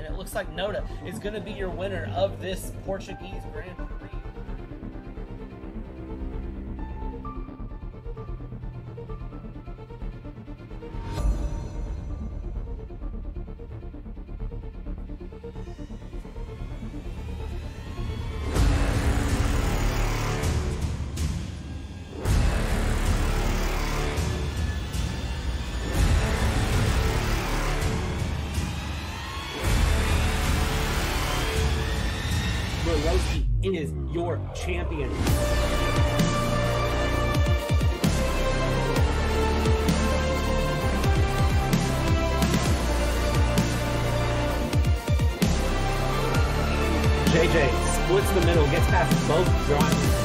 and it looks like Noda is going to be your winner of this Portuguese Grand Prix. Is your champion. JJ splits the middle, gets past both drivers.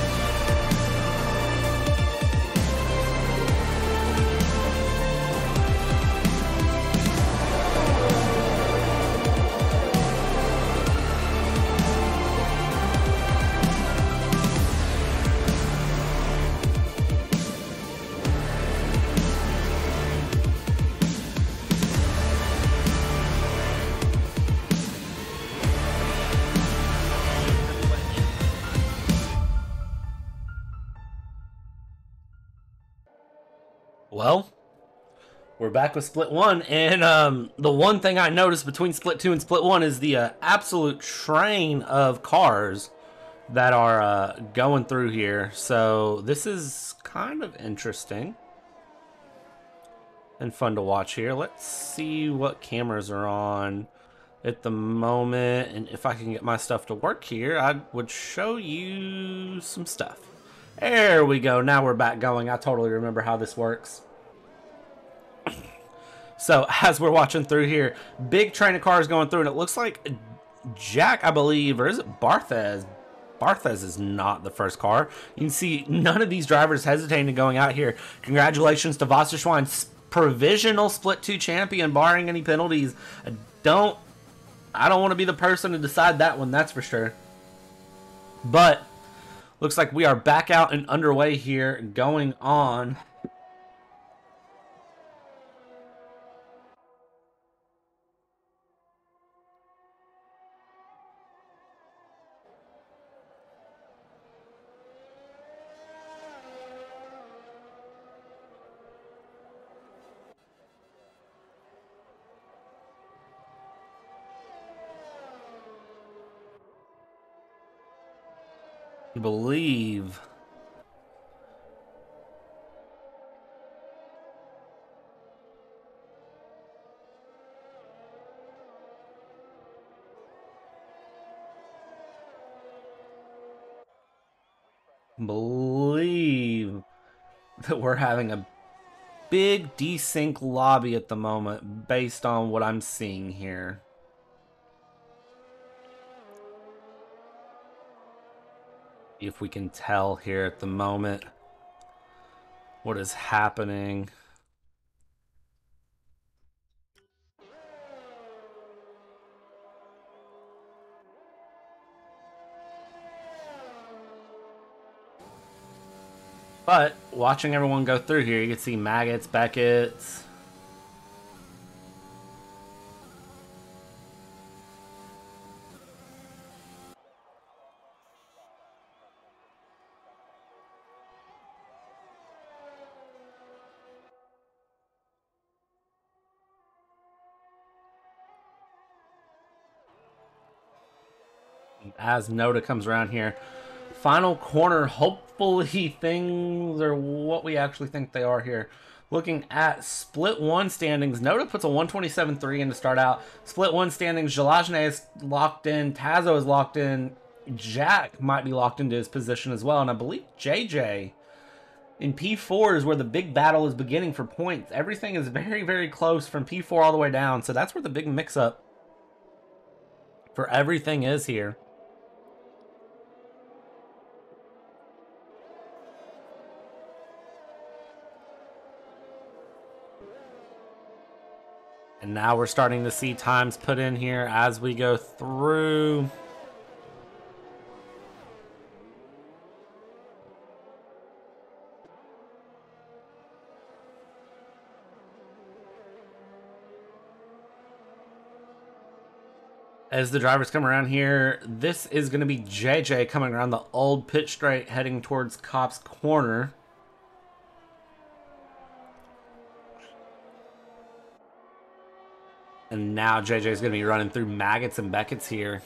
Well, we're back with Split 1, and the one thing I noticed between Split 2 and Split 1 is the absolute train of cars that are going through here. So this is kind of interesting and fun to watch here. Let's see what cameras are on at the moment, and if I can get my stuff to work here, I would show you some stuff. There we go. Now we're back going. I totally remember how this works. So as we're watching through here, big train of cars going through, and it looks like Jack, I believe, or is it Barthez? Barthez is not the first car. You can see none of these drivers hesitating going out here. Congratulations to Wasserschwein, provisional Split 2 champion, barring any penalties. I don't want to be the person to decide that one, that's for sure. But looks like we are back out and underway here, going on. Believe that we're having a big desync lobby at the moment based on what I'm seeing here. If we can tell here at the moment what is happening. But watching everyone go through here, you can see Maggots, Beckett's. As Noda comes around here, final corner, hopefully things are what we actually think they are here. Looking at Split 1 standings, Noda puts a 127.3 in to start out. Split 1 standings, Jalajne is locked in, Tazo is locked in, Jack might be locked into his position as well, and I believe JJ in P4 is where the big battle is beginning for points. Everything is very, very close from P4 all the way down, so that's where the big mix-up for everything is here. And now we're starting to see times put in here as we go through. As the drivers come around here, this is going to be JJ coming around the old pit straight heading towards Cop's corner. And now JJ is going to be running through Maggots and Beckett's here.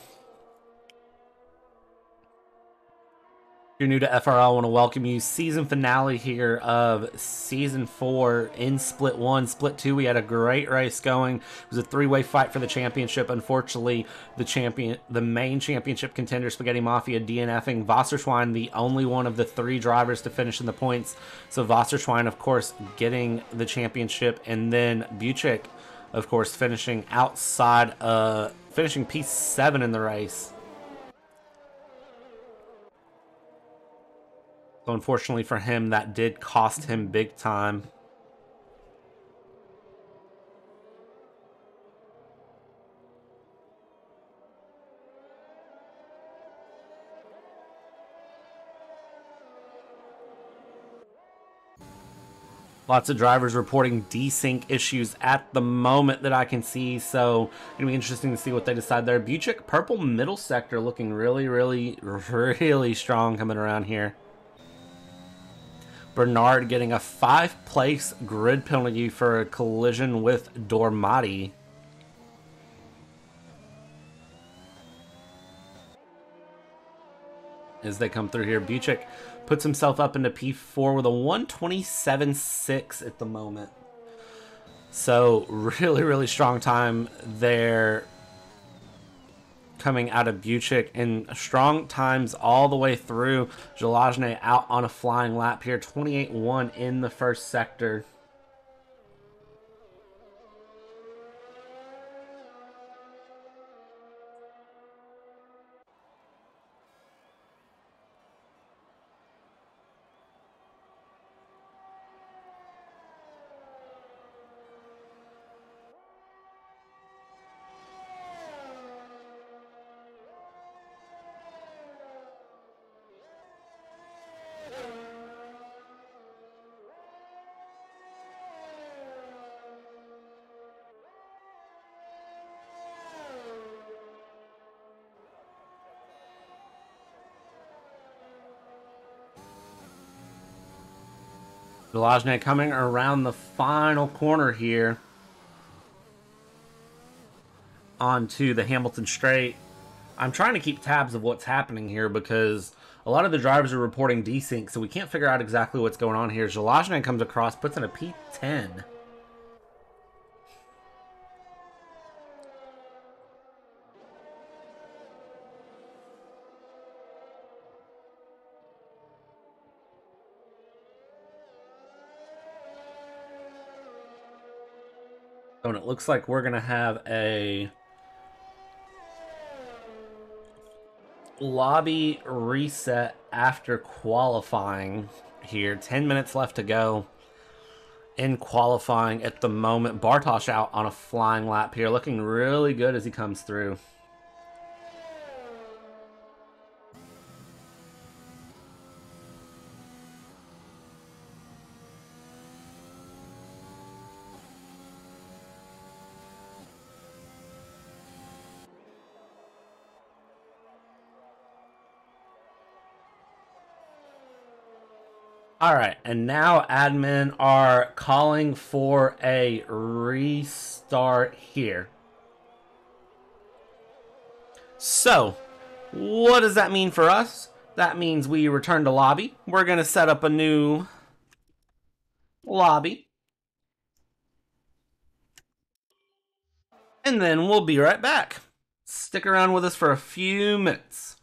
If you're new to FRL, I want to welcome you. Season finale here of Season 4 in Split 1. Split 2, we had a great race going. It was a three-way fight for the championship. Unfortunately, the main championship contender, Spaghetti Mafia, DNFing. Wasserschwein, the only one of the three drivers to finish in the points. So Wasserschwein, of course, getting the championship. And then Buchik, of course, finishing outside, finishing P7 in the race. So unfortunately for him, that did cost him big time. Lots of drivers reporting desync issues at the moment that I can see, so it's going to be interesting to see what they decide there. Buchik, purple middle sector, looking really, really, really strong coming around here. Bernard getting a 5-place grid penalty for a collision with Dormati. As they come through here, Buchik puts himself up into P4 with a 127.6 at the moment. So really, really strong time there coming out of Buchik, and strong times all the way through. Jalajne out on a flying lap here, 28.1 in the first sector. Jalajne coming around the final corner here onto the Hamilton Straight. I'm trying to keep tabs of what's happening here because a lot of the drivers are reporting desync, so we can't figure out exactly what's going on here. Jalajne comes across, puts in a P10. And it looks like we're going to have a lobby reset after qualifying here. 10 minutes left to go in qualifying at the moment. Bartosz out on a flying lap here, looking really good as he comes through. All right, and now admin are calling for a restart here. So, what does that mean for us? That means we return to lobby. We're going to set up a new lobby. And then we'll be right back. Stick around with us for a few minutes.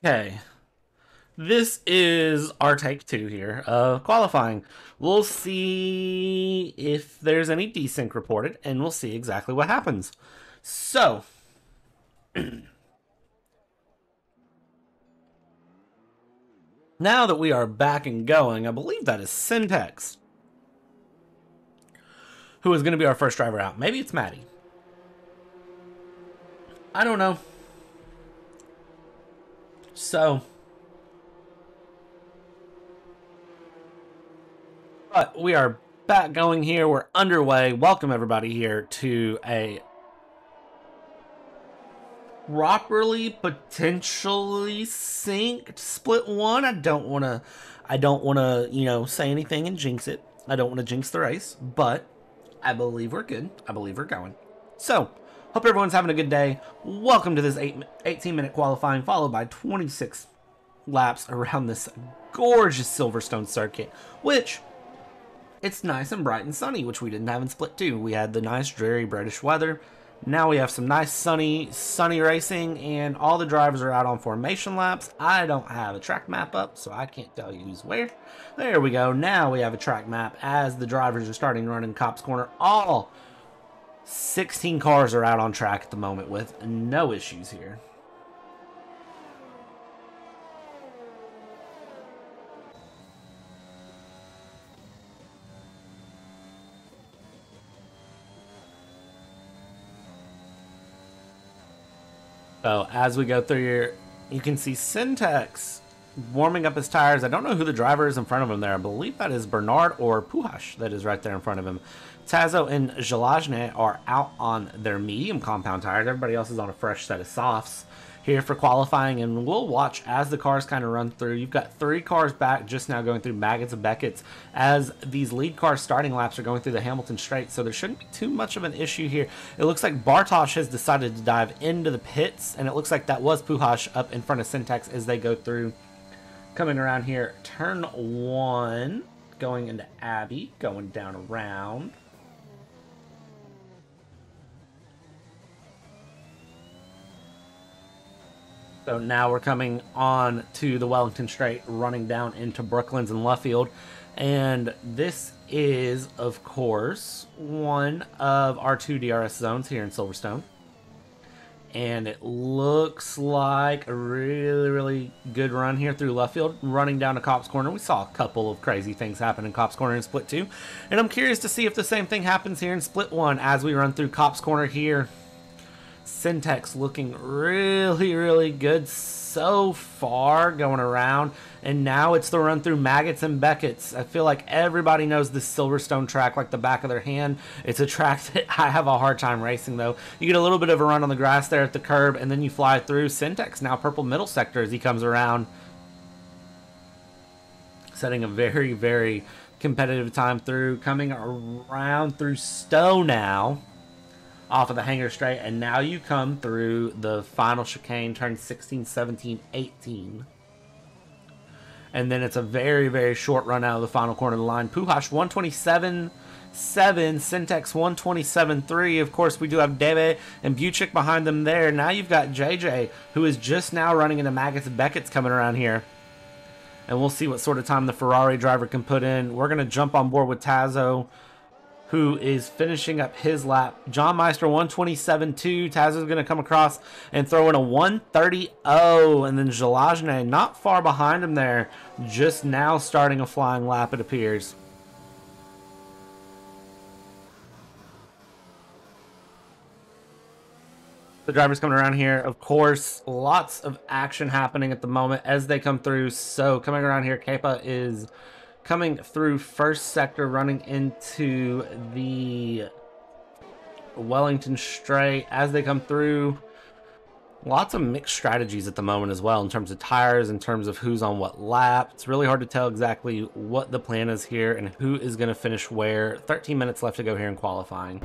Okay. This is our take 2 here of qualifying. We'll see if there's any desync reported, and we'll see exactly what happens. So, now that we are back and going, I believe that is Syntax, who is going to be our first driver out. Maybe it's Maddie. I don't know. So, but we are back going here. We're underway. Welcome everybody here to a properly potentially synced split one. I don't want to, say anything and jinx it. I don't want to jinx the race, but I believe we're good. I believe we're going. So, hope everyone's having a good day. Welcome to this 18-minute qualifying, followed by 26 laps around this gorgeous Silverstone circuit, which it's nice and bright and sunny, which we didn't have in Split 2. We had the nice, dreary British weather. Now we have some nice sunny racing, and all the drivers are out on formation laps. I don't have a track map up, so I can't tell you who's where. There we go. Now we have a track map as the drivers are starting to run in Copse Corner. All 16 cars are out on track at the moment with no issues here. So as we go through here, you can see Syntax warming up his tires. I don't know who the driver is in front of him there. I believe that is Bernard or Puhash that is right there in front of him. Tazo and Jalajne are out on their medium compound tires. Everybody else is on a fresh set of softs here for qualifying, and we'll watch as the cars kind of run through. You've got 3 cars back just now going through Maggots and Beckett's as these lead cars starting laps are going through the Hamilton Straight, so there shouldn't be too much of an issue here. It looks like Bartosz has decided to dive into the pits, and it looks like that was Puhash up in front of Syntax as they go through. Coming around here, turn 1, going into Abbey, going down around. So now we're coming on to the Wellington Straight, running down into Brooklands and Luffield. And this is, of course, one of our 2 DRS zones here in Silverstone. And it looks like a really, really good run here through Luffield, running down to Copse Corner. We saw a couple of crazy things happen in Copse Corner in Split 2. And I'm curious to see if the same thing happens here in Split 1 as we run through Copse Corner here. Syntax looking really, really good so far going around, and now it's the run through Maggots and Beckett's. I feel like everybody knows this Silverstone track like the back of their hand. It's a track that I have a hard time racing though. You get a little bit of a run on the grass there at the curb, and then you fly through. Syntax now purple middle sector as he comes around, setting a very, very competitive time through, coming around through Stowe now off of the Hangar Straight, and now you come through the final chicane, turn 16, 17, 18. And then it's a very, very short run out of the final corner of the line. Puhash 127.7, Syntax 127.3. Of course, we do have Debe and Buchik behind them there. Now you've got JJ, who is just now running into Maggots and Beckett's coming around here. And we'll see what sort of time the Ferrari driver can put in. We're going to jump on board with Tazo, who is finishing up his lap. John Meister 127.2. Tazo's going to come across and throw in a 130.0. And then Jalajne not far behind him there, just now starting a flying lap, it appears. The drivers coming around here, of course, lots of action happening at the moment as they come through. So coming around here, Kepa is coming through first sector, running into the Wellington Straight as they come through. Lots of mixed strategies at the moment as well in terms of tires, in terms of who's on what lap. It's really hard to tell exactly what the plan is here and who is going to finish where. 13 minutes left to go here in qualifying.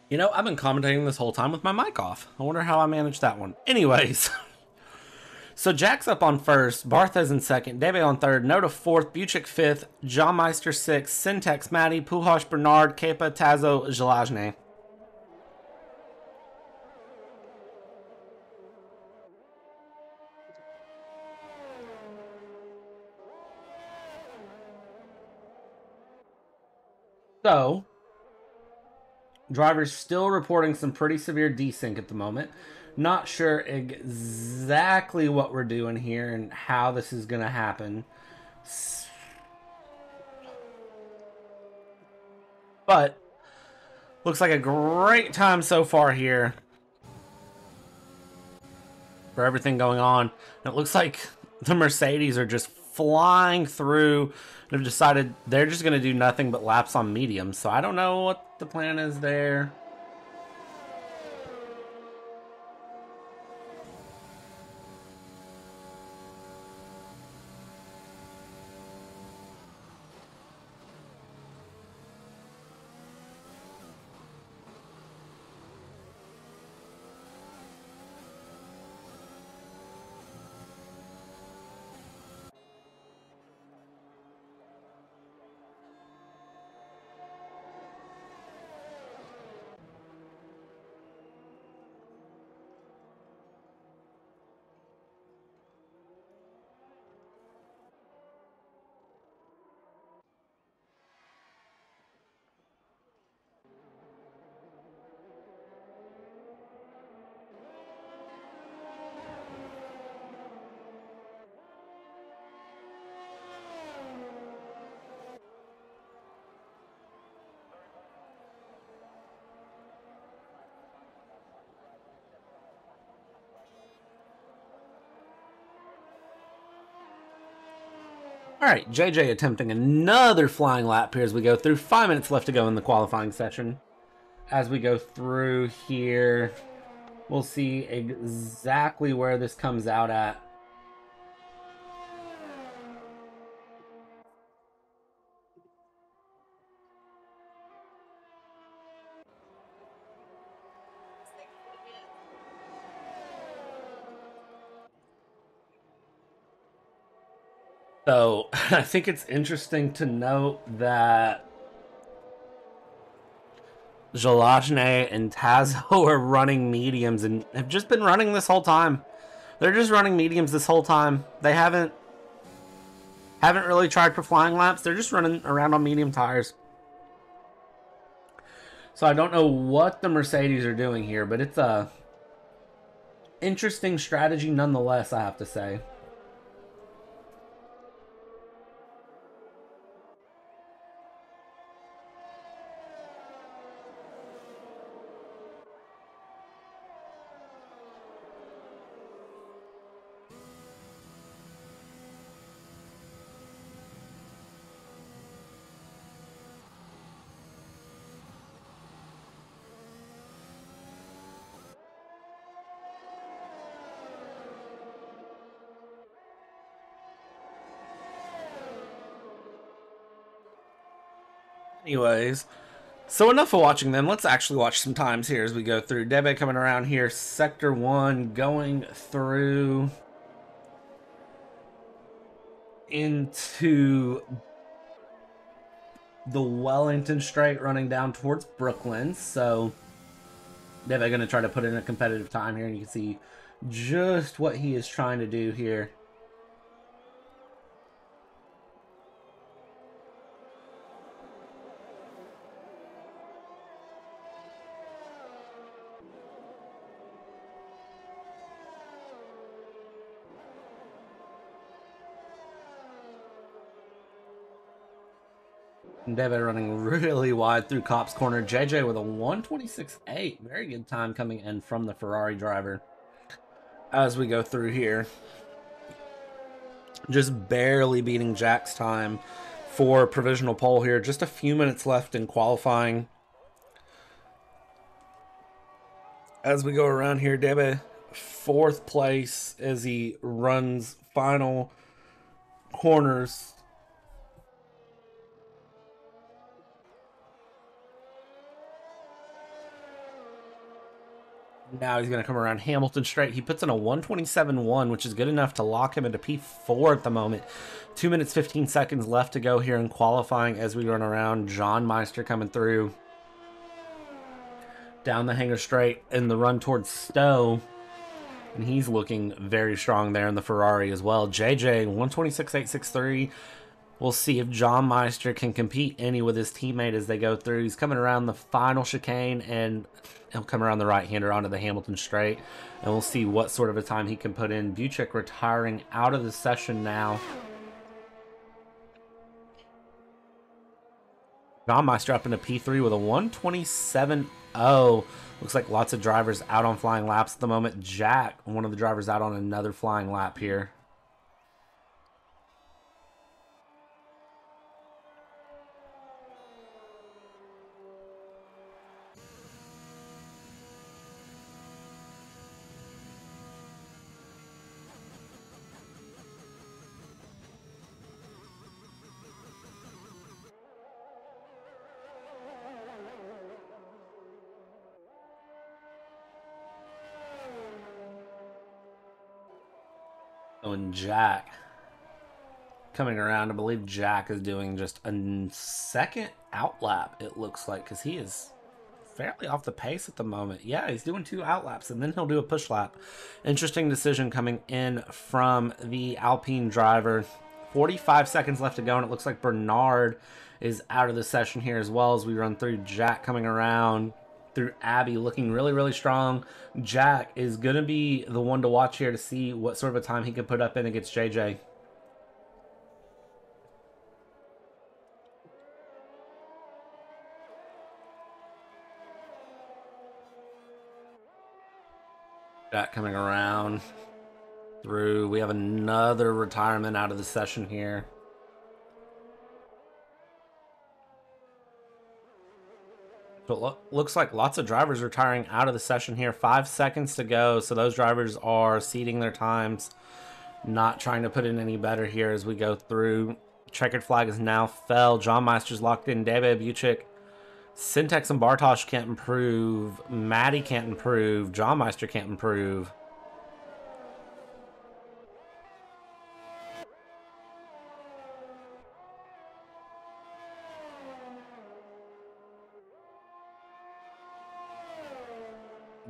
You know, I've been commentating this whole time with my mic off. I wonder how I managed that one. Anyways, so Jack's up on first, Barthez in second, Debe on third, Noda fourth, Buchik fifth, John Meister sixth, Syntax Matty, Pujosh Bernard, Kepa Tazo Zalajne. So, drivers still reporting some pretty severe desync at the moment. Not sure exactly what we're doing here and how this is going to happen. But looks like a great time so far here for everything going on. And it looks like the Mercedes are just flying through. They've decided they're just going to do nothing but laps on mediums. So I don't know what the plan is there. All right, JJ attempting another flying lap here as we go through. 5 minutes left to go in the qualifying session. As we go through here, we'll see exactly where this comes out at. So I think it's interesting to note that Zalajne and Tazo are running mediums and have just been running this whole time. They're just running mediums this whole time. They haven't really tried for flying laps. They're just running around on medium tires. So I don't know what the Mercedes are doing here, but it's a interesting strategy nonetheless, I have to say. Anyways, so enough of watching them. Let's actually watch some times here as we go through. Debe coming around here, Sector 1, going through into the Wellington Straight, running down towards Brooklyn. So Debe going to try to put in a competitive time here, and you can see just what he is trying to do here. Debe running really wide through Cop's corner. JJ with a 1:26.8. Very good time coming in from the Ferrari driver. As we go through here, just barely beating Jack's time for provisional pole here. Just a few minutes left in qualifying. As we go around here, Debe 4th place as he runs final corners. Now he's going to come around Hamilton straight. He puts in a 127.1, which is good enough to lock him into P4 at the moment. 2 minutes, 15 seconds left to go here in qualifying as we run around. John Meister coming through down the hanger straight in the run towards Stowe. And he's looking very strong there in the Ferrari as well. JJ, 126.863. We'll see if John Meister can compete any with his teammate as they go through. He's coming around the final chicane, and he'll come around the right-hander onto the Hamilton straight. And we'll see what sort of a time he can put in. Buchek retiring out of the session now. John Meister up into P3 with a 127.0. Looks like lots of drivers out on flying laps at the moment. Jack, one of the drivers, out on another flying lap here. And Jack coming around. I believe Jack is doing just a second outlap, it looks like, because he is fairly off the pace at the moment. Yeah, he's doing 2 outlaps, and then he'll do a push lap. Interesting decision coming in from the Alpine driver. 45 seconds left to go, and it looks like Bernard is out of the session here as well as we run through. Jack coming around through Abby, looking really, really strong. Jack is going to be the one to watch here to see what sort of a time he can put up in against JJ. Jack coming around through. We have another retirement out of the session here. But looks like lots of drivers retiring out of the session here. 5 seconds to go, so those drivers are ceding their times, not trying to put in any better here as we go through. Checkered flag is now fell. John Meister's locked in. David Buchek, Syntex and Bartosz can't improve. Maddie can't improve. John Meister can't improve.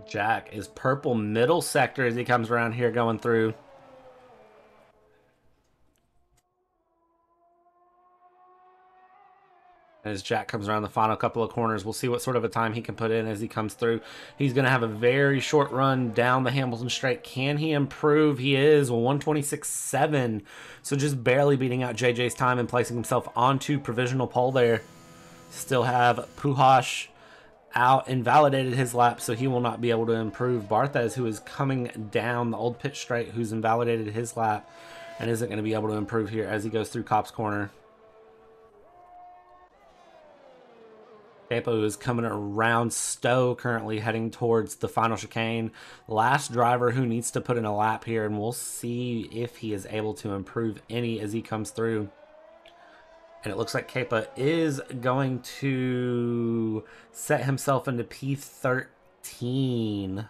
Jack is purple middle sector as he comes around here going through. As Jack comes around the final couple of corners, we'll see what sort of a time he can put in as he comes through. He's going to have a very short run down the Hamilton straight. Can he improve? He is 126.7. So just barely beating out JJ's time and placing himself onto provisional pole there. Still have Puhash out, invalidated his lap, so he will not be able to improve. Barthez, who is coming down the old pit straight, who's invalidated his lap and isn't going to be able to improve here as he goes through Cop's corner. Capo is coming around Stowe, currently heading towards the final chicane. Last driver who needs to put in a lap here, and we'll see if he is able to improve any as he comes through. And it looks like Kepa is going to set himself into P13.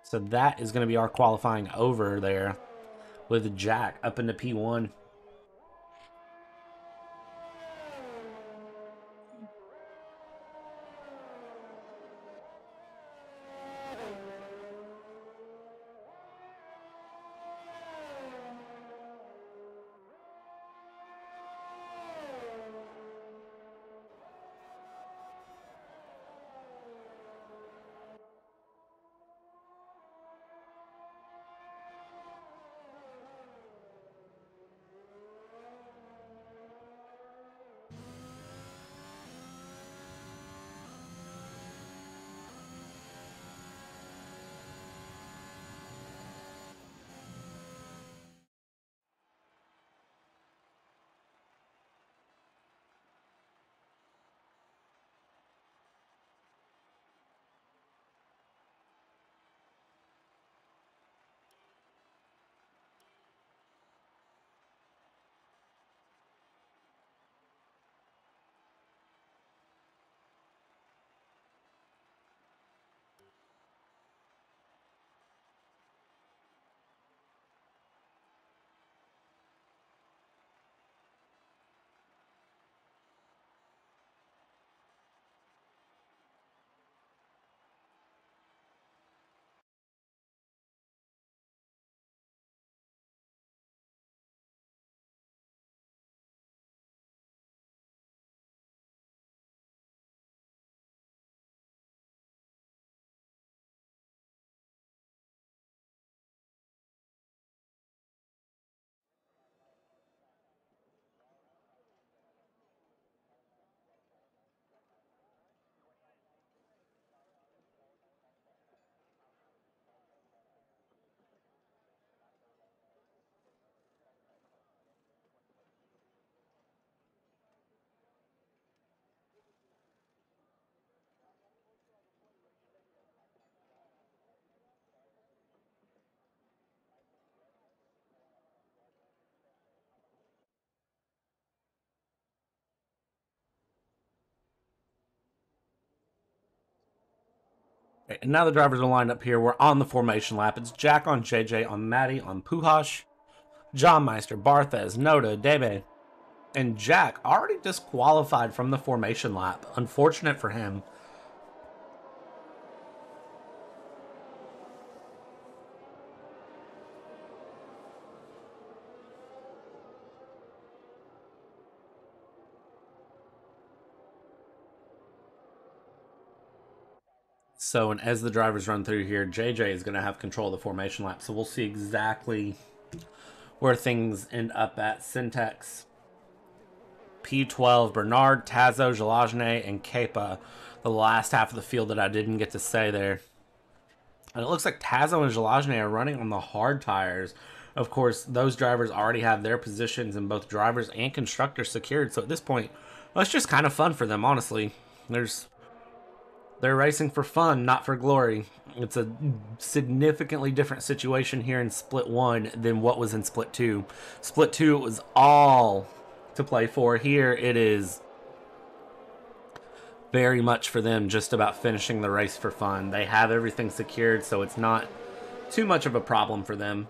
So that is going to be our qualifying over there with Jack up into P1. Right, and now the drivers are lined up here. We're on the formation lap. It's Jack on JJ, on Maddie, on Pujols, John Meister, Barthez, Noda, Debe, and Jack already disqualified from the formation lap. Unfortunate for him. So, and as the drivers run through here, JJ is going to have control of the formation lap. So we'll see exactly where things end up at. Syntax, P12, Bernard, Tazo, Jalajne, and Kepa. The last half of the field that I didn't get to say there. And it looks like Tazo and Jalajne are running on the hard tires. Of course, those drivers already have their positions in both drivers and constructors secured. So at this point, well, it's just kind of fun for them, honestly. They're racing for fun, not for glory. It's a significantly different situation here in Split 1 than what was in Split 2. Split 2, it was all to play for. Here, it is very much for them just about finishing the race for fun. They have everything secured, so it's not too much of a problem for them.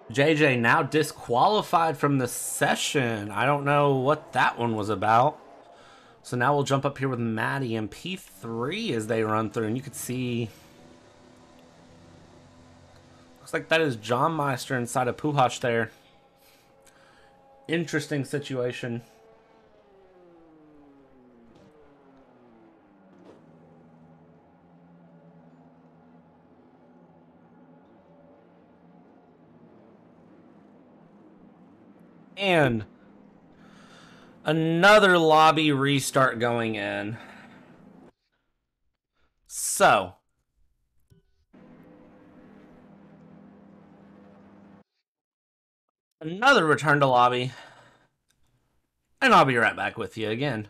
JJ now disqualified from the session. I don't know what that one was about. So now we'll jump up here with Maddie and P3 as they run through. And you can see... looks like that is John Meister inside of Pujols there. Interesting situation. And another lobby restart going in. So, another return to lobby. And I'll be right back with you again.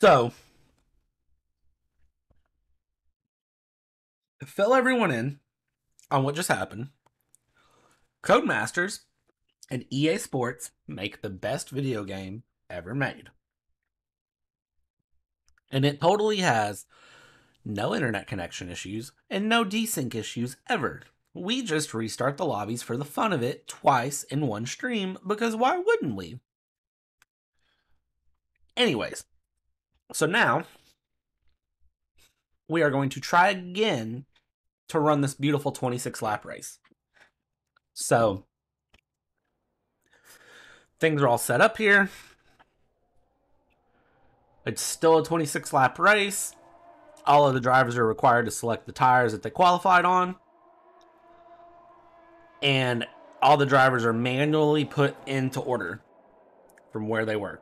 So, fill everyone in on what just happened. Codemasters and EA Sports make the best video game ever made. And it totally has no internet connection issues and no desync issues ever. We just restart the lobbies for the fun of it twice in one stream, because why wouldn't we? Anyways, so now we are going to try again to run this beautiful 26 lap race. So things are all set up here. It's still a 26 lap race. All of the drivers are required to select the tires that they qualified on. And all the drivers are manually put into order from where they were.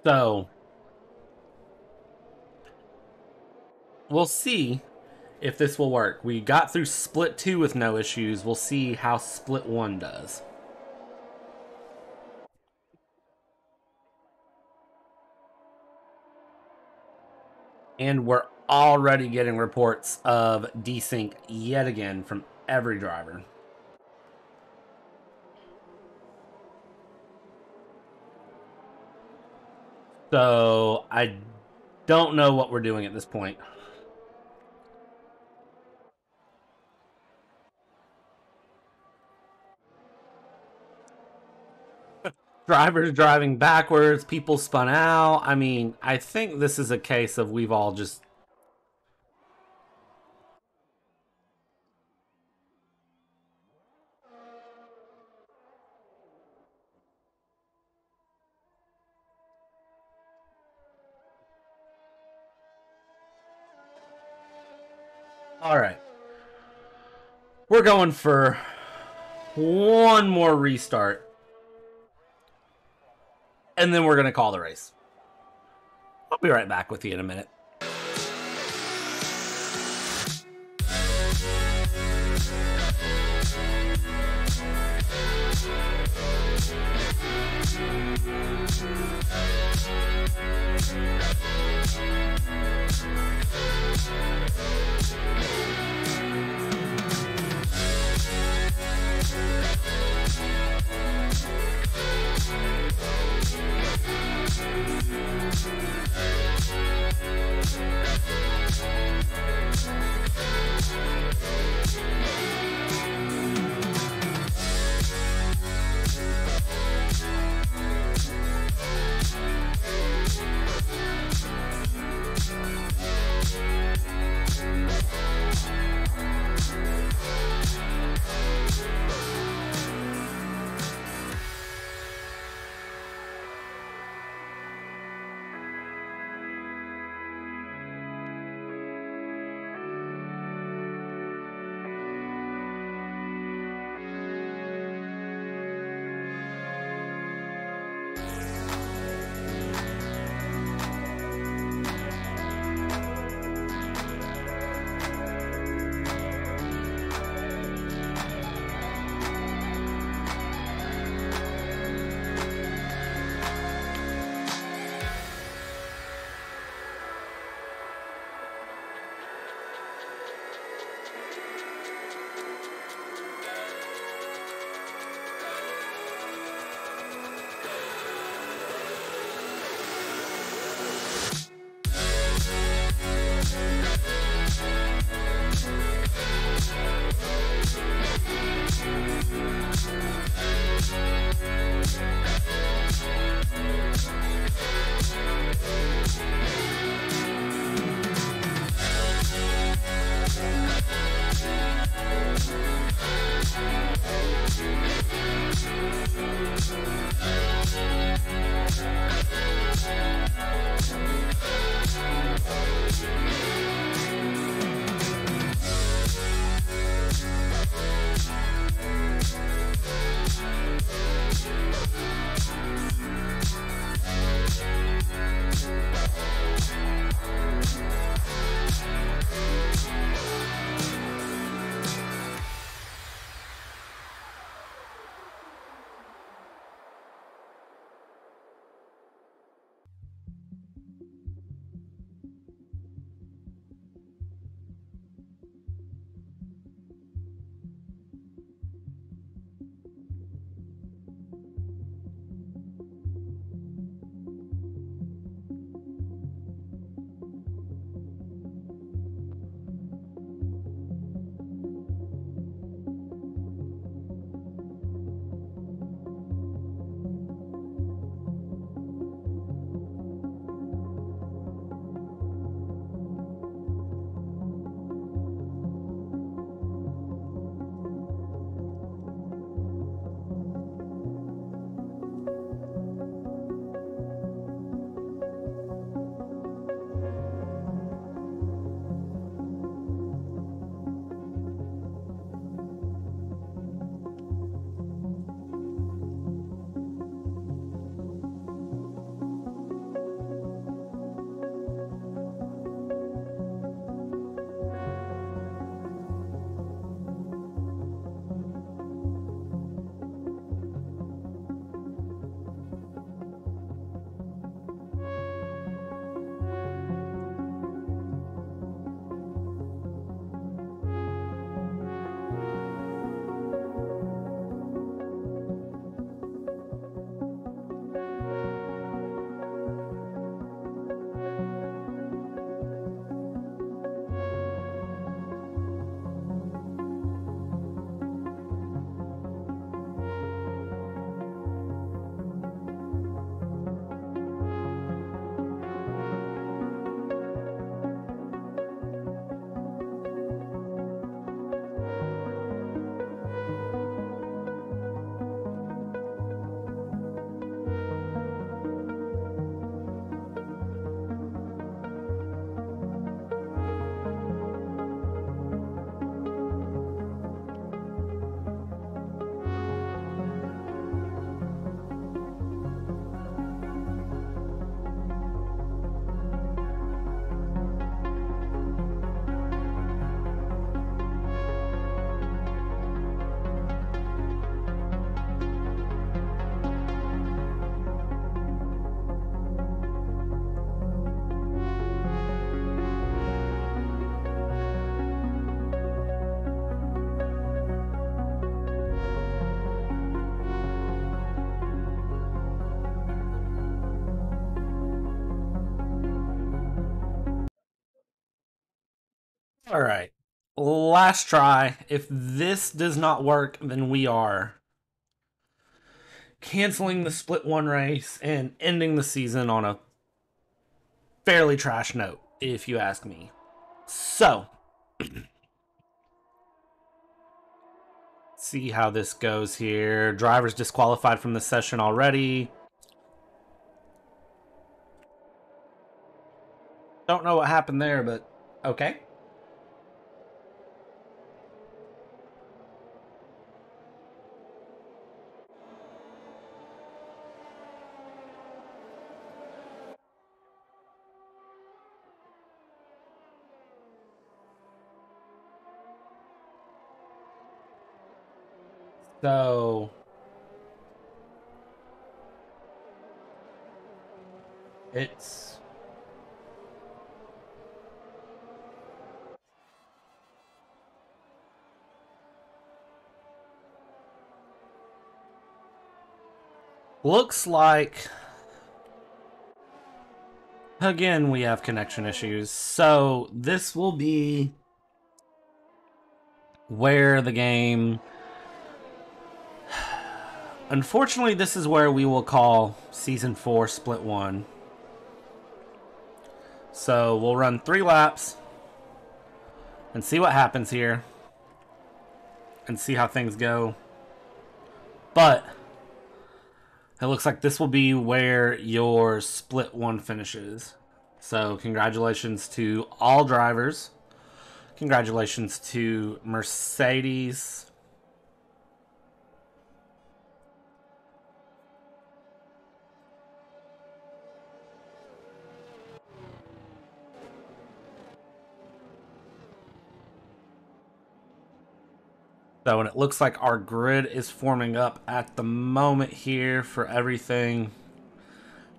So we'll see if this will work. We got through split 2 with no issues. We'll see how split 1 does. And we're already getting reports of desync yet again from every driver. So I don't know what we're doing at this point. Drivers driving backwards, people spun out. I mean, I think this is a case of we've all just... All right. We're going for one more restart. And then we're going to call the race. I'll be right back with you in a minute. All right. Last try. If this does not work, then we are canceling the split one race and ending the season on a fairly trash note, if you ask me. So, see how this goes here. Drivers disqualified from the session already. Don't know what happened there, but okay. So, it's looks like, again, we have connection issues. So this will be where the game, unfortunately, this is where we will call Season 4 Split 1. So we'll run 3 laps and see what happens here and see how things go. But it looks like this will be where your Split 1 finishes. So congratulations to all drivers. Congratulations to Mercedes. So, and it looks like our grid is forming up at the moment here for everything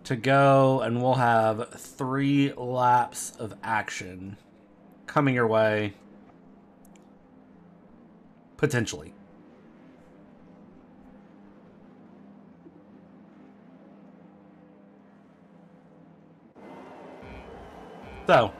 to go, and we'll have 3 laps of action coming your way, potentially. So,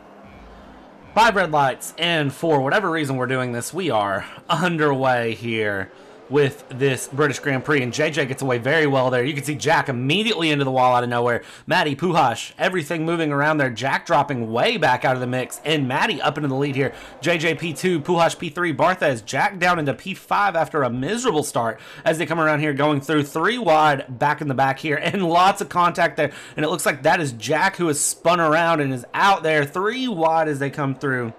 5 red lights, and for whatever reason we're doing this, we are underway here with this British Grand Prix, and JJ gets away very well there. You can see Jack immediately into the wall out of nowhere. Maddie, Puhash, everything moving around there. Jack dropping way back out of the mix, and Maddie up into the lead here. JJ P2, Puhash P3, Barthez, Jack down into P5 after a miserable start as they come around here going through 3 wide back in the back here, and lots of contact there, and it looks like that is Jack who has spun around and is out there 3 wide as they come through.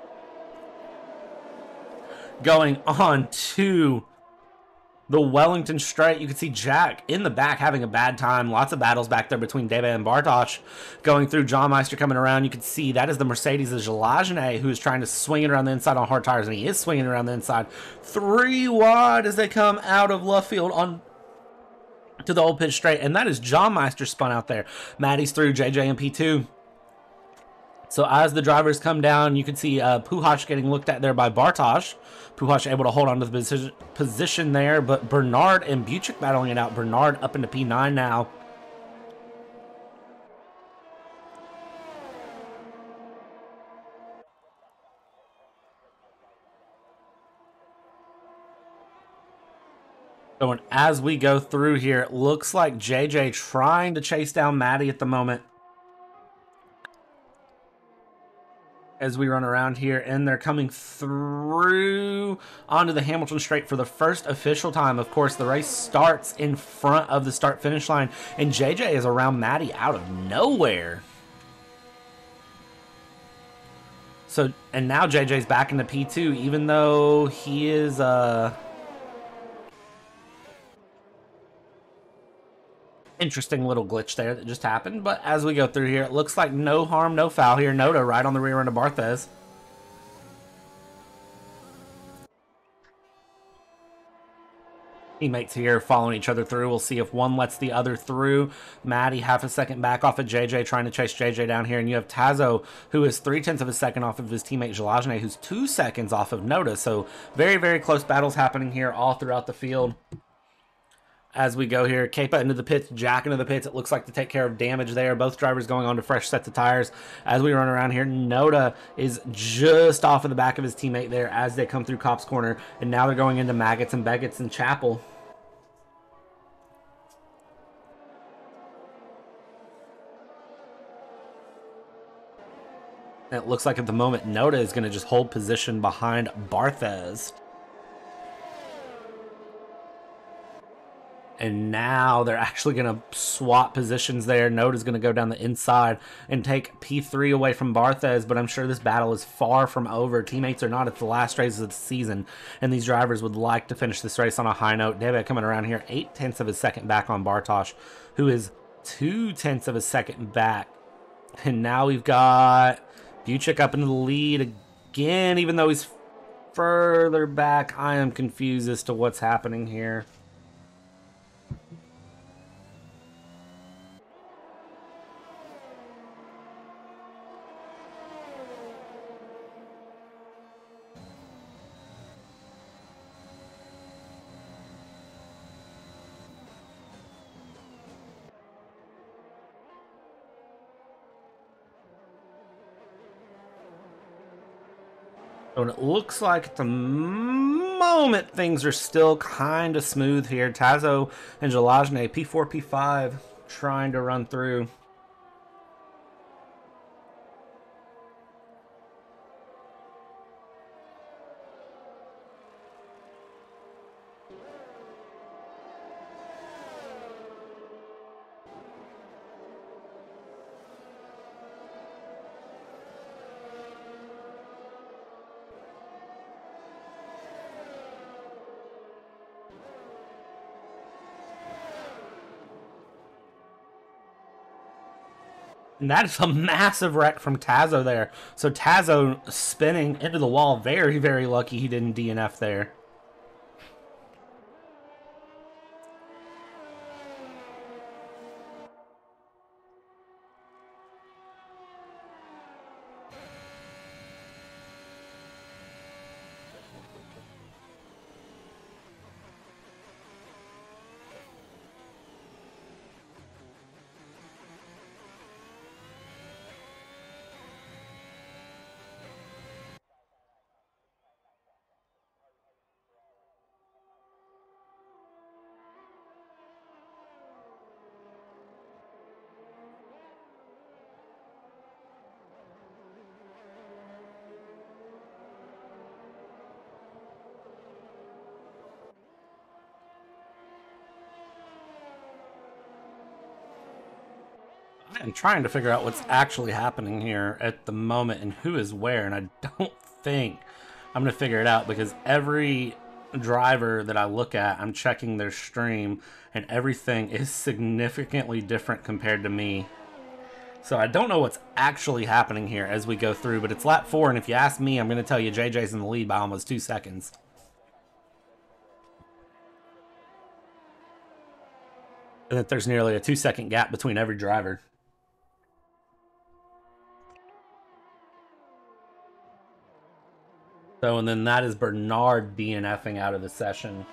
Going on to the Wellington Straight, you can see Jack in the back having a bad time. Lots of battles back there between Deva and Bartosz. Going through, John Meister coming around. You can see that is the Mercedes of Jalajne, who is trying to swing it around the inside on hard tires, and he is swinging around the inside. 3 wide as they come out of left field on to the old pit straight, and that is John Meister spun out there. Maddie's through, JJ and P2. So as the drivers come down, you can see Puhash getting looked at there by Bartosz. Puhash able to hold on to the position there, but Bernard and Buchik battling it out. Bernard up into P9 now. So as we go through here, it looks like JJ trying to chase down Maddie at the moment as we run around here, and they're coming through onto the Hamilton Straight for the first official time. Of course, the race starts in front of the start-finish line, and JJ is around Maddie out of nowhere. So, and now JJ's back into P2, even though he is, interesting little glitch there that just happened. But as we go through here, it looks like no harm, no foul here. Noda right on the rear end of Barthez. Teammates here following each other through. We'll see if one lets the other through. Maddie half a second back off of JJ, trying to chase JJ down here. And you have Tazo, who is 0.3 of a second off of his teammate Jalajne, who's 2 seconds off of Noda. So very, very close battles happening here all throughout the field. as we go here. Kepa into the pits, Jack into the pits. It looks like to take care of damage there. Both drivers going on to fresh sets of tires. As we run around here, Noda is just off of the back of his teammate there as they come through Cop's Corner. And now they're going into Maggots and Beggots and Chapel. And it looks like at the moment, Noda is going to just hold position behind Barthez. And now they're actually going to swap positions there. Noda's going to go down the inside and take P3 away from Barthez, but I'm sure this battle is far from over. Teammates are not at the last race of the season, and these drivers would like to finish this race on a high note. Debe coming around here, 0.8 of a second back on Bartosz, who is 0.2 of a second back. And now we've got Buchik up into the lead again, even though he's further back. I am confused as to what's happening here. And it looks like at the moment things are still kind of smooth here. Tazo and Jalajne, P4, P5, trying to run through. And that is a massive wreck from Tazo there. So Tazo spinning into the wall. Very, very lucky he didn't DNF there. I'm trying to figure out what's actually happening here at the moment and who is where, and I don't think I'm going to figure it out because every driver that I look at, I'm checking their stream, and everything is significantly different compared to me. So I don't know what's actually happening here as we go through, but it's lap 4, and if you ask me, I'm going to tell you JJ's in the lead by almost 2 seconds. And that there's nearly a 2-second gap between every driver. So, and then that is Bernard DNFing out of the session.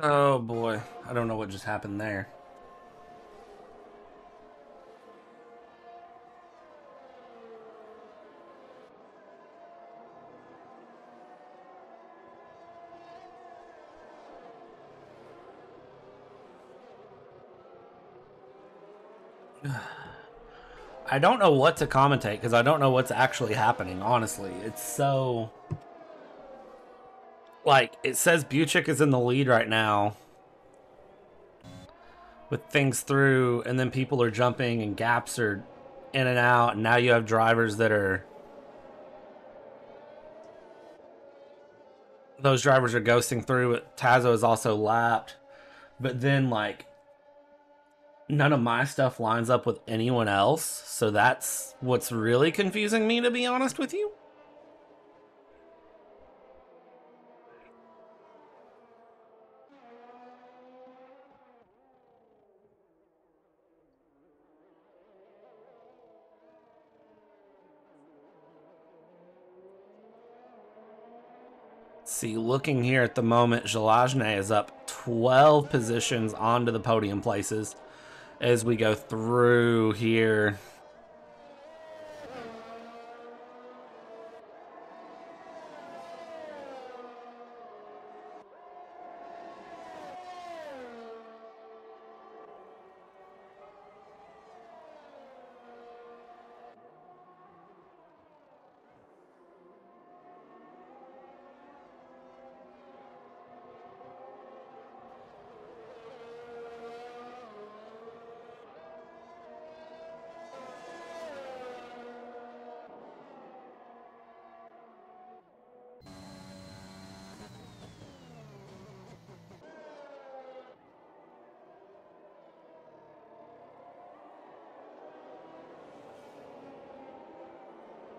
Oh boy, I don't know what just happened there. I don't know what to commentate because I don't know what's actually happening, honestly. It's so... Like, it says Buchik is in the lead right now with things through, and then people are jumping and gaps are in and out, and now you have drivers that are... Those drivers are ghosting through. Tazo is also lapped. But then, like, none of my stuff lines up with anyone else, so that's what's really confusing me, to be honest with you. See, looking here at the moment, Zalajne is up 12 positions onto the podium places as we go through here.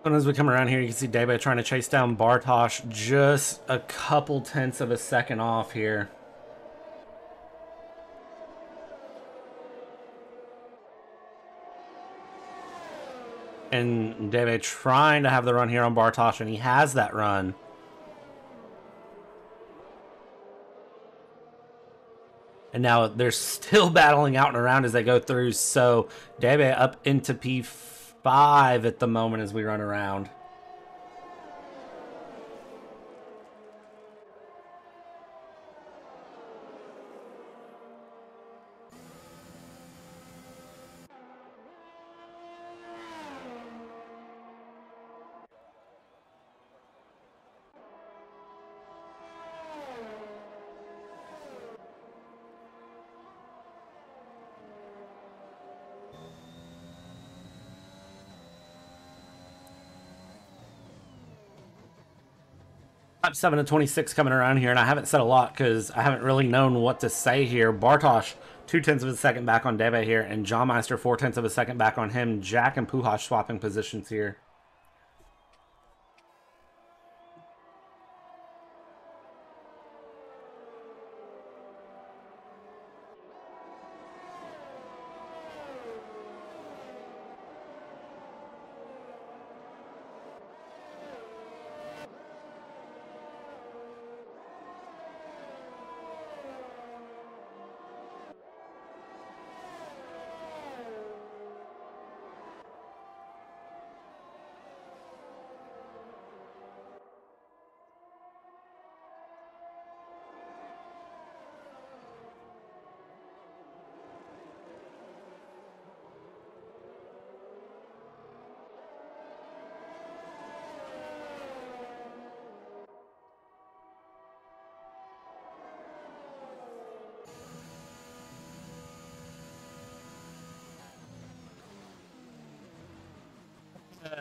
And as we come around here, you can see Debe trying to chase down Bartosz, just a couple tenths of a second off here. And Debe trying to have the run here on Bartosz, and he has that run. And now they're still battling out and around as they go through, so Debe up into P5 at the moment as we run around. Lap 7 of 26 coming around here, and I haven't said a lot because I haven't really known what to say here. Bartosz, 2/10 of a second back on Debe here, and John Meister, 4/10 of a second back on him. Jack and Pujols swapping positions here.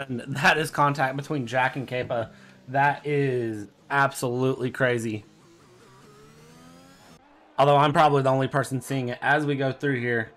And that is contact between Jack and Kepa. That is absolutely crazy. Although I'm probably the only person seeing it as we go through here.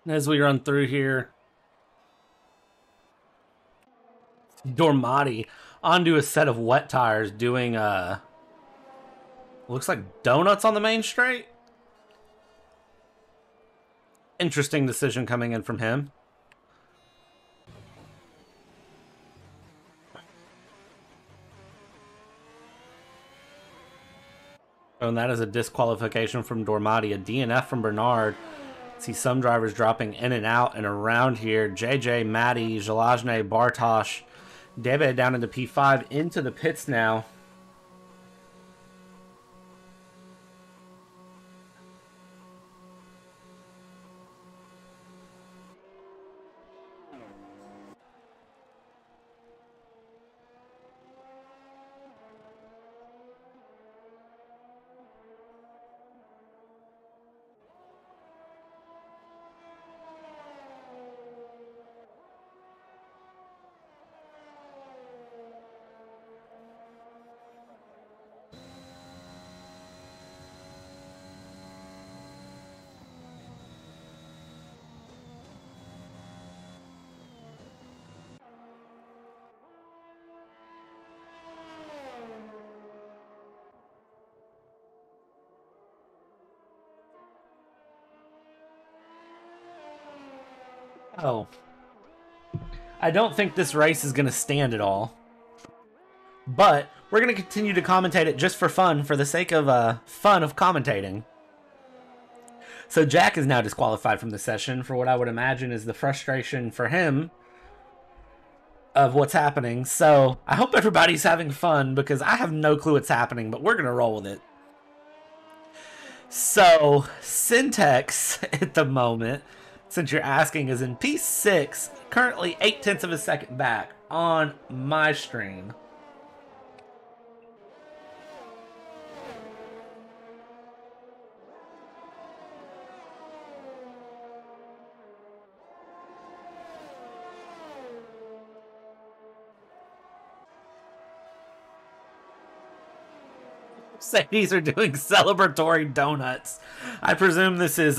As we run through here, Dormati onto a set of wet tires doing, looks like donuts on the main straight. Interesting decision coming in from him. And that is a disqualification from Dormati, a DNF from Bernard. See some drivers dropping in and out and around here. JJ, Matty, Zalajne, Bartosz, Debe down into P5 into the pits now. Oh. I don't think this race is going to stand at all. But we're going to continue to commentate it just for fun, for the sake of fun of commentating. So Jack is now disqualified from the session for what I would imagine is the frustration for him of what's happening. So I hope everybody's having fun because I have no clue what's happening, but we're going to roll with it. So Syntax at the moment, since you're asking, is in P6, currently 0.8 of a second back on my stream. Mercedes are doing celebratory donuts. I presume this is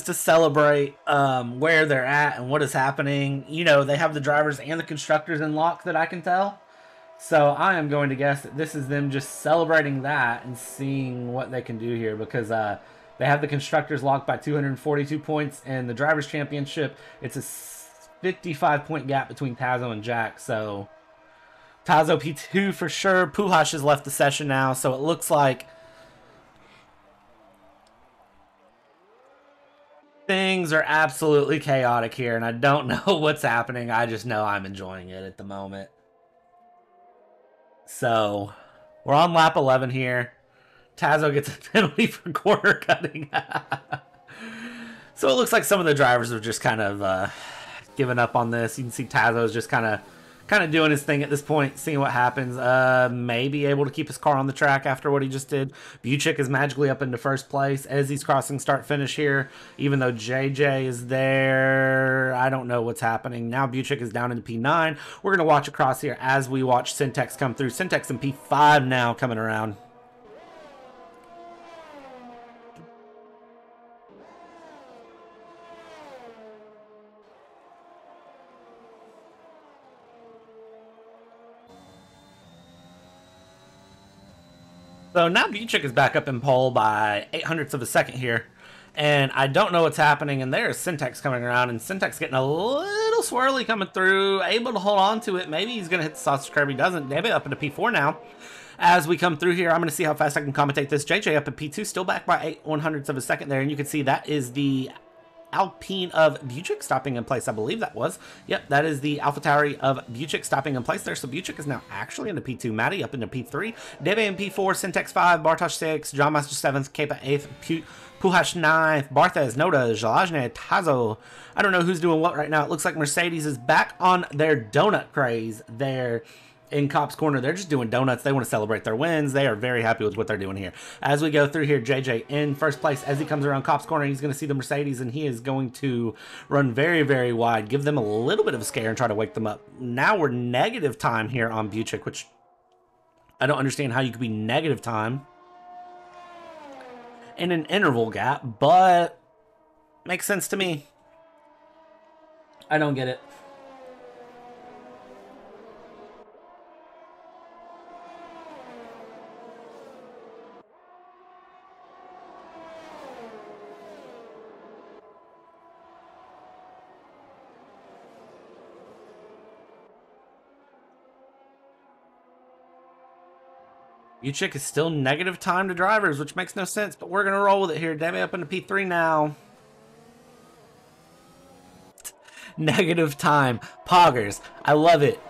to celebrate where they're at and what is happening. You know, they have the drivers and the constructors in lock that I can tell. So I am going to guess that this is them just celebrating that and seeing what they can do here because they have the constructors locked by 242 points and the drivers championship. It's a 55-point gap between Tazo and Jack. So Tazo P2 for sure. Puhash has left the session now, so it looks like things are absolutely chaotic here, and I don't know what's happening. I just know I'm enjoying it at the moment. So, we're on lap 11 here. Tazo gets a penalty for corner cutting. So it looks like some of the drivers have just kind of given up on this. You can see Tazo's just kind of doing his thing at this point, seeing what happens. Maybe able to keep his car on the track after what he just did. Buchik is magically up into first place as he's crossing start-finish here, even though JJ is there. I don't know what's happening. Now Buchik is down into P9. We're going to watch across here as we watch Syntax come through. Syntax in P5 now coming around. So now Buchik is back up in pole by 0.08 of a second here. And I don't know what's happening. And there's Syntax coming around. And Syntax getting a little swirly coming through. Able to hold on to it. Maybe he's going to hit the sausage curb. He doesn't. David up into P4 now. As we come through here, I'm going to see how fast I can commentate this. JJ up at P2. Still back by 0.08 of a second there. And you can see that is the Alpine of Buchik stopping in place. I believe that was. Yep, that is the AlphaTauri of Buchik stopping in place there. So Buchik is now actually into P2. Matty up into P3. Debe in P4. Syntax 5. Bartosz 6. John Master 7th. Kepa 8th. Puhash 9th. Barthez, Noda, Zalajne, Tazo. I don't know who's doing what right now. It looks like Mercedes is back on their donut craze there in Cop's Corner. They're just doing donuts. They want to celebrate their wins. They are very happy with what they're doing here. As we go through here, JJ in first place. As he comes around Cop's Corner, he's going to see the Mercedes, and he is going to run very, very wide, give them a little bit of a scare and try to wake them up. Now we're negative time here on Buchik, which I don't understand how you could be negative time. in an interval gap, but makes sense to me. I don't get it. Uchik is still negative time to drivers, which makes no sense, but we're going to roll with it here. Demi up into P3 now. Negative time. Poggers. I love it.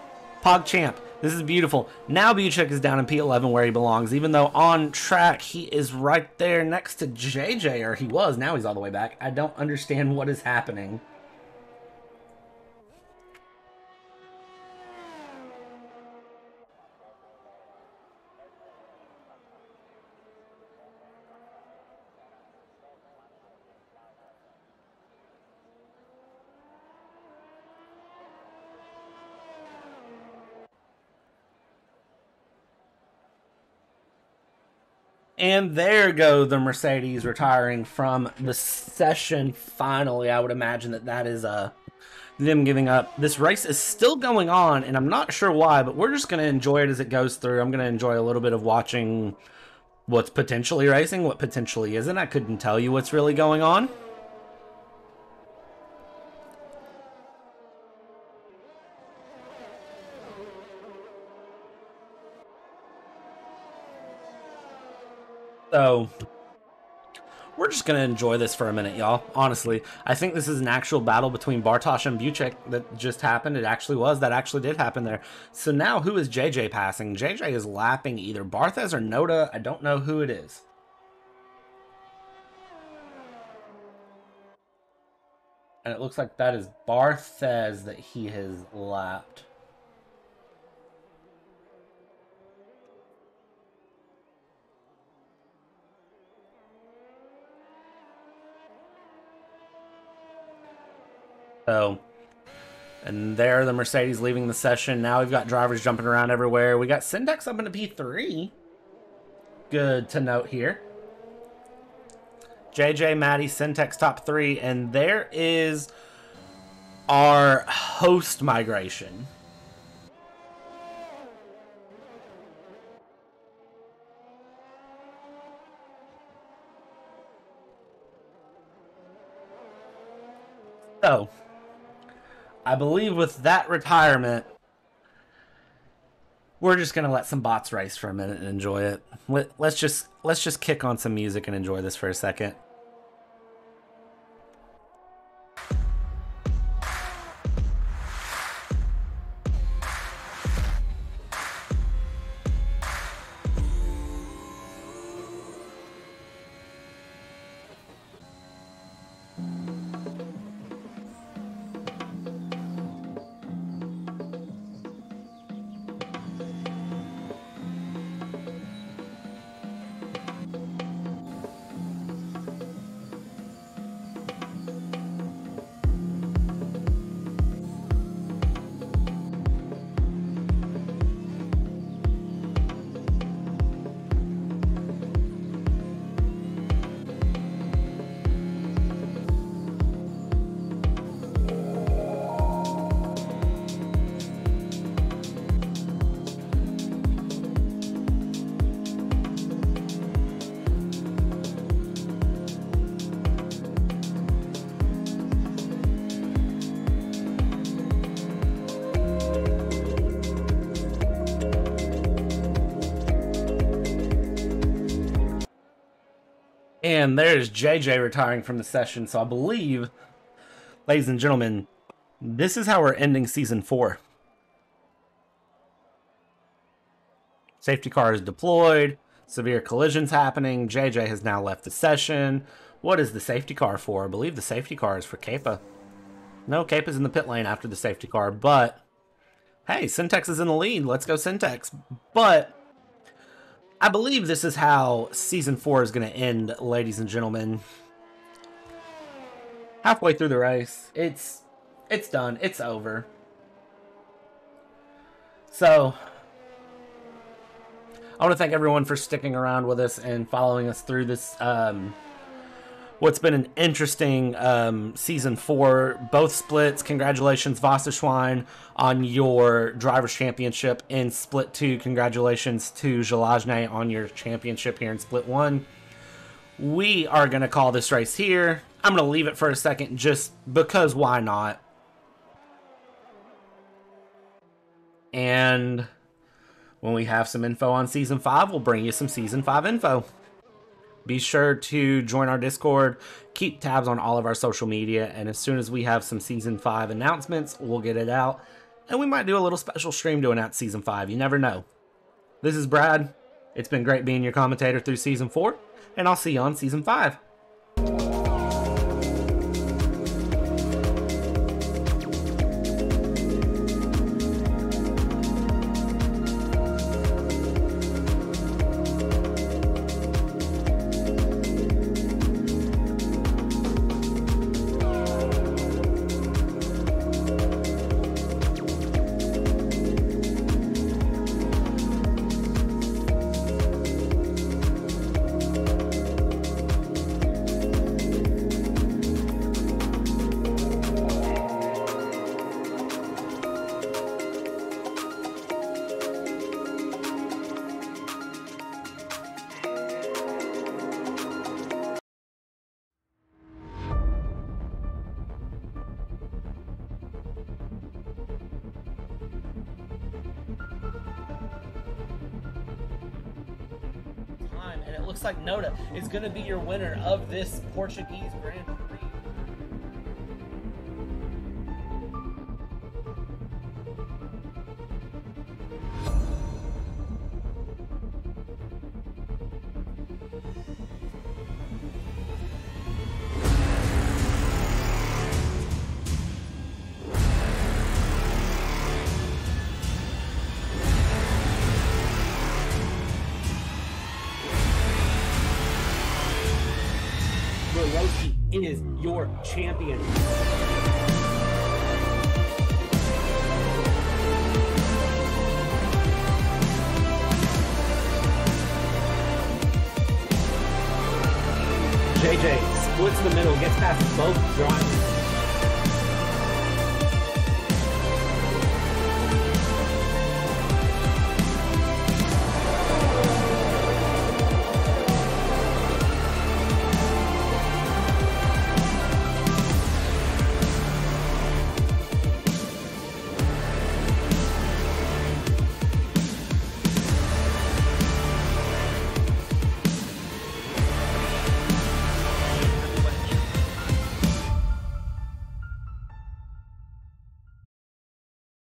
PogChamp. This is beautiful. Now Buchek is down in P11 where he belongs, even though on track he is right there next to JJ, or he was. Now he's all the way back. I don't understand what is happening. And there go the Mercedes retiring from the session finally. I would imagine that is them giving up. This race is still going on, and I'm not sure why, but we're just going to enjoy it as it goes through. I'm going to enjoy a little bit of watching what's potentially racing, what potentially isn't. I couldn't tell you what's really going on. So we're just going to enjoy this for a minute, y'all. Honestly, I think this is an actual battle between Bartosz and Buchek that just happened. It actually was. That actually did happen there. So now who is JJ passing? JJ is lapping either Barthez or Noda. I don't know who it is. And it looks like that is Barthez that he has lapped. So, and there the Mercedes leaving the session. Now we've got drivers jumping around everywhere. We got Syndex up into P3. Good to note here. JJ, Maddie, Syntex top 3. And there is our host migration. So, I believe with that retirement, we're just gonna let some bots race for a minute and enjoy it. Let's just kick on some music and enjoy this for a second. And there's JJ retiring from the session. So I believe, ladies and gentlemen, this is how we're ending Season 4. Safety car is deployed. Severe collisions happening. JJ has now left the session. What is the safety car for? I believe the safety car is for Kepa. No, Kepa's in the pit lane after the safety car, but hey, Syntex is in the lead. Let's go Syntex. But I believe this is how Season 4 is going to end, ladies and gentlemen. Halfway through the race, it's done. It's over. So, I want to thank everyone for sticking around with us and following us through this, what's been an interesting Season 4. Both splits. Congratulations, Wasserschwein, on your Drivers' Championship. In Split 2, congratulations to Jalajne on your championship here in Split 1. We are going to call this race here. I'm going to leave it for a second just because why not? And when we have some info on Season 5, we'll bring you some Season 5 info. Be sure to join our Discord, keep tabs on all of our social media, and as soon as we have some Season 5 announcements, we'll get it out. And we might do a little special stream to announce Season 5. You never know. This is Brad. It's been great being your commentator through Season 4, and I'll see you on Season 5. And it looks like Noda is going to be your winner of this Portuguese Grand Prix. Is your champion. JJ splits the middle, gets past both drivers.